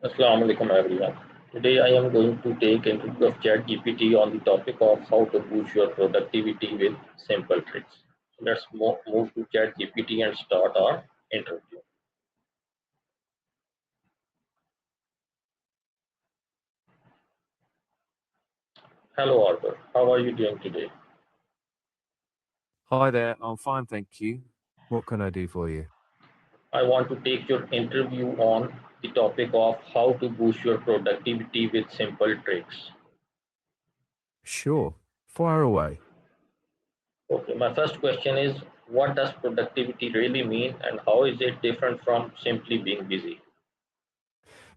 Assalamu alaikum everyone. Today I am going to take a look of ChatGPT on the topic of how to boost your productivity with simple tricks. So let's move to ChatGPT and start our interview. Hello Arthur, how are you doing today? Hi there, I'm fine, thank you. What can I do for you? I want to take your interview on the topic of how to boost your productivity with simple tricks. Sure, fire away. Okay, my first question is what does productivity really mean and how is it different from simply being busy?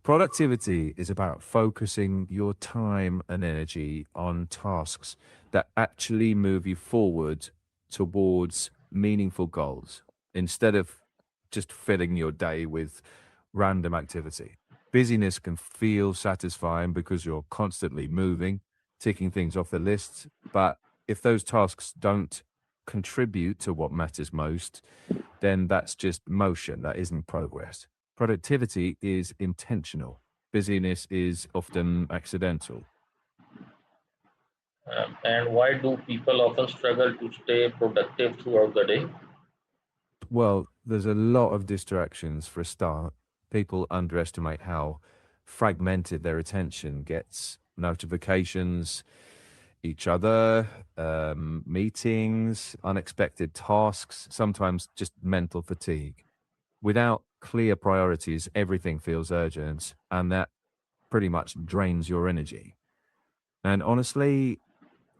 Productivity is about focusing your time and energy on tasks that actually move you forward towards meaningful goals instead of just filling your day with random activity. Busyness can feel satisfying because you're constantly moving, ticking things off the list. But if those tasks don't contribute to what matters most, then that's just motion, that isn't progress. Productivity is intentional, busyness is often accidental. And why do people often struggle to stay productive throughout the day? Well, there's a lot of distractions for a start. People underestimate how fragmented their attention gets. Notifications, each other, meetings, unexpected tasks, sometimes just mental fatigue. Without clear priorities, everything feels urgent, and that pretty much drains your energy. And honestly,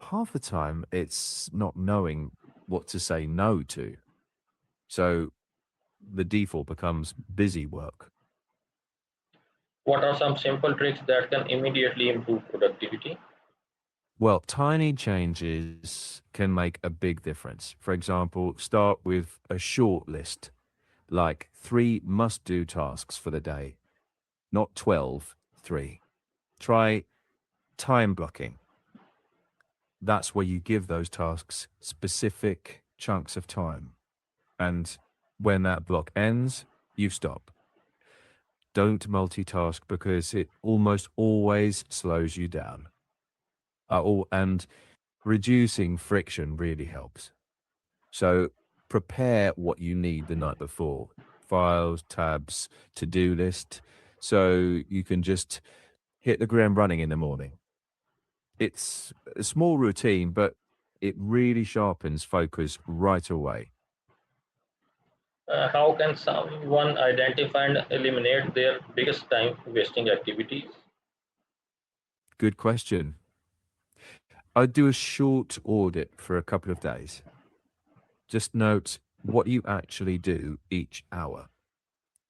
half the time it's not knowing what to say no to. So the default becomes busy work. What are some simple tricks that can immediately improve productivity? Well, tiny changes can make a big difference. For example, start with a short list, like three must do tasks for the day, not 12, three. Try time blocking. That's where you give those tasks specific chunks of time. And when that block ends, you stop. Don't multitask because it almost always slows you down. And reducing friction really helps. So prepare what you need the night before, files, tabs, to do list, so you can just hit the ground running in the morning. It's a small routine, but it really sharpens focus right away. How can someone identify and eliminate their biggest time wasting activities? Good question. I'd do a short audit for a couple of days. Just note what you actually do each hour.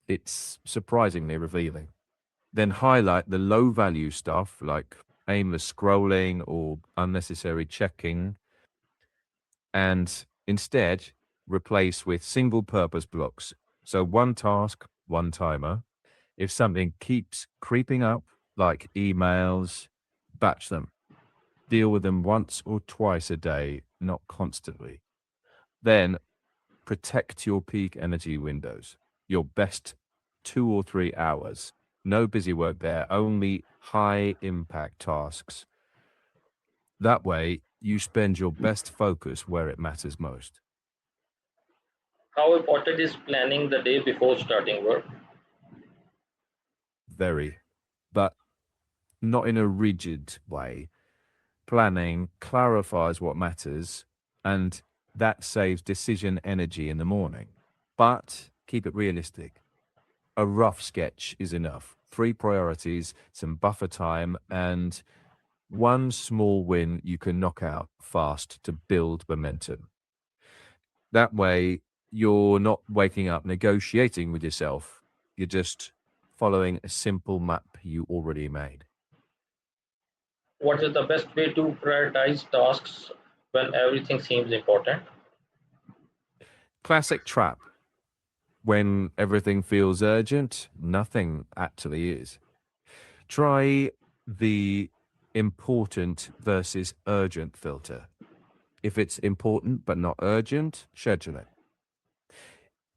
It's surprisingly revealing. Then highlight the low value stuff like aimless scrolling or unnecessary checking, and instead replace with single purpose blocks. So one task, one timer. If something keeps creeping up, like emails, batch them. Deal with them once or twice a day, not constantly. Then protect your peak energy windows, your best 2 or 3 hours. No busy work there, only high impact tasks. That way, you spend your best focus where it matters most. How important is planning the day before starting work? Very, but not in a rigid way. Planning clarifies what matters, and that saves decision energy in the morning. But keep it realistic. A rough sketch is enough. Three priorities, some buffer time, and one small win you can knock out fast to build momentum. That way, you're not waking up negotiating with yourself. You're just following a simple map you already made. What is the best way to prioritize tasks when everything seems important? Classic trap. When everything feels urgent, nothing actually is. Try the important versus urgent filter. If it's important but not urgent, schedule it.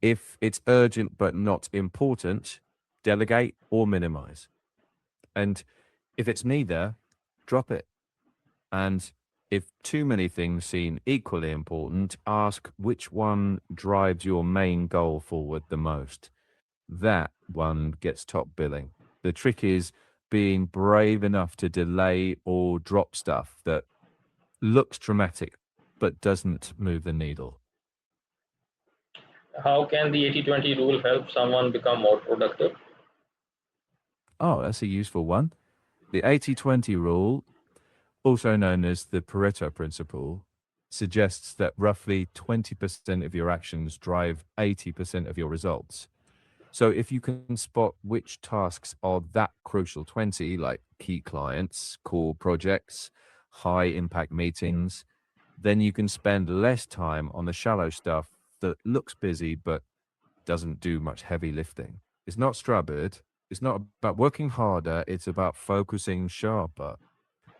If it's urgent but not important, delegate or minimize. And if it's neither, drop it. And if too many things seem equally important, ask which one drives your main goal forward the most. That one gets top billing. The trick is being brave enough to delay or drop stuff that looks dramatic but doesn't move the needle. How can the 80-20 rule help someone become more productive? Oh, that's a useful one. The 80-20 rule, also known as the Pareto principle, suggests that roughly 20% of your actions drive 80% of your results. So if you can spot which tasks are that crucial 20, like key clients, core projects, high impact meetings, then you can spend less time on the shallow stuff that looks busy but doesn't do much heavy lifting. It's not strawberry. It's not about working harder. It's about focusing sharper.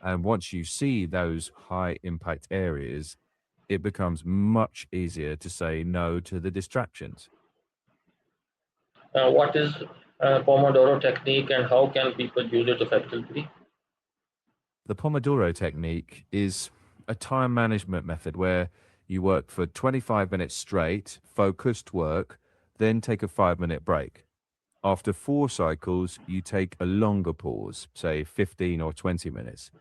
And once you see those high impact areas, it becomes much easier to say no to the distractions. What is Pomodoro Technique and how can people use it effectively? The Pomodoro Technique is a time management method where you work for 25 minutes straight, focused work, then take a 5-minute break. After 4 cycles, you take a longer pause, say 15 or 20 minutes.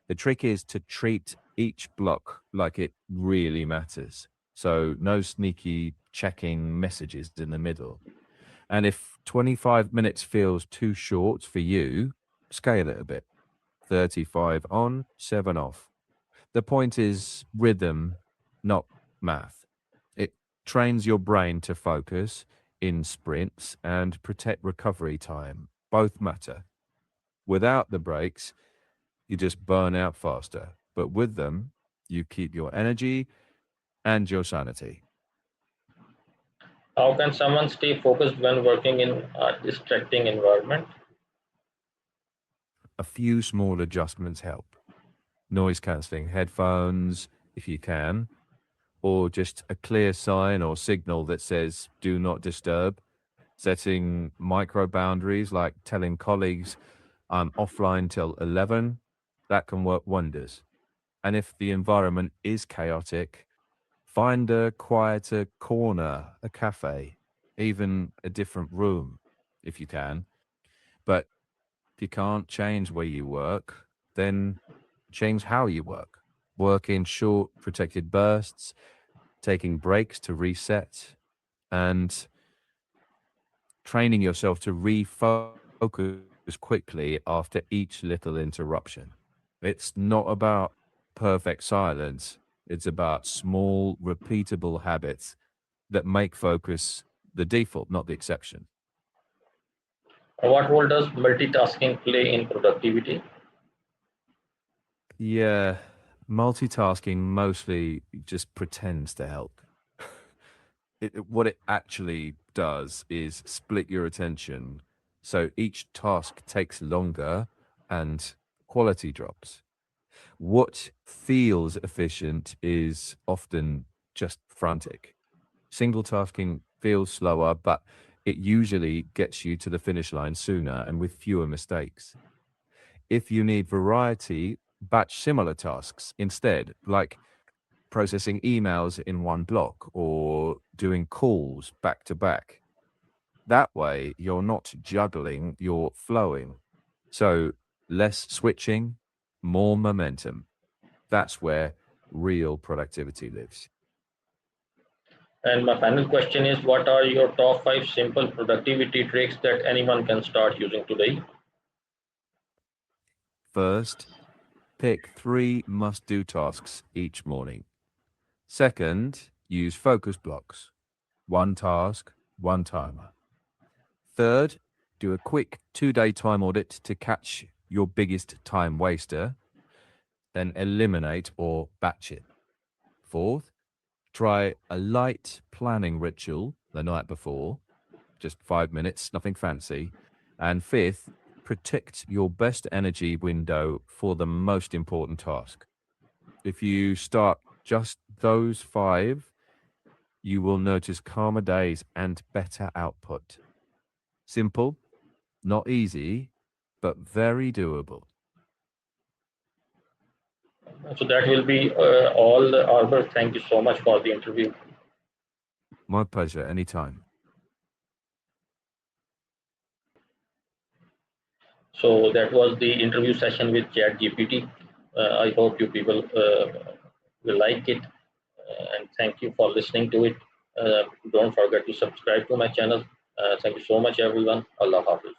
The trick is to treat each block like it really matters. So, no sneaky checking messages in the middle. And if 25 minutes feels too short for you, scale it a bit. 35 on, 7 off. The point is rhythm, not math. It trains your brain to focus in sprints and protect recovery time. Both matter. Without the breaks, you just burn out faster. But with them, you keep your energy and your sanity. How can someone stay focused when working in a distracting environment? A few small adjustments help. Noise cancelling headphones, if you can, or just a clear sign or signal that says do not disturb. Setting micro boundaries like telling colleagues I'm offline till 11, that can work wonders. And if the environment is chaotic, find a quieter corner, a cafe, even a different room if you can. But if you can't change where you work, then change how you work. Work in short, protected bursts, taking breaks to reset, and training yourself to refocus quickly after each little interruption. It's not about perfect silence, it's about small, repeatable habits that make focus the default, not the exception. What role does multitasking play in productivity? Yeah, multitasking mostly just pretends to help. What it actually does is split your attention so each task takes longer and quality drops. What feels efficient is often just frantic. Single tasking feels slower, but it usually gets you to the finish line sooner and with fewer mistakes. If you need variety, batch similar tasks instead, like processing emails in one block or doing calls back to back. That way, you're not juggling, you're flowing. So, less switching, more momentum. That's where real productivity lives. And my final question is what are your top five simple productivity tricks that anyone can start using today? First, pick 3 must do tasks each morning. Second, use focus blocks. One task, one timer. Third, do a quick 2-day time audit to catch your biggest time waster, then eliminate or batch it. Fourth, try a light planning ritual the night before, just 5 minutes, nothing fancy. And fifth, protect your best energy window for the most important task. If you start just those five, you will notice calmer days and better output. Simple, not easy, but very doable. So that will be all, Albert. Thank you so much for the interview. My pleasure. Anytime. So that was the interview session with ChatGPT. I hope you people will like it, and thank you for listening to it. Don't forget to subscribe to my channel. Thank you so much, everyone. Allah Hafiz.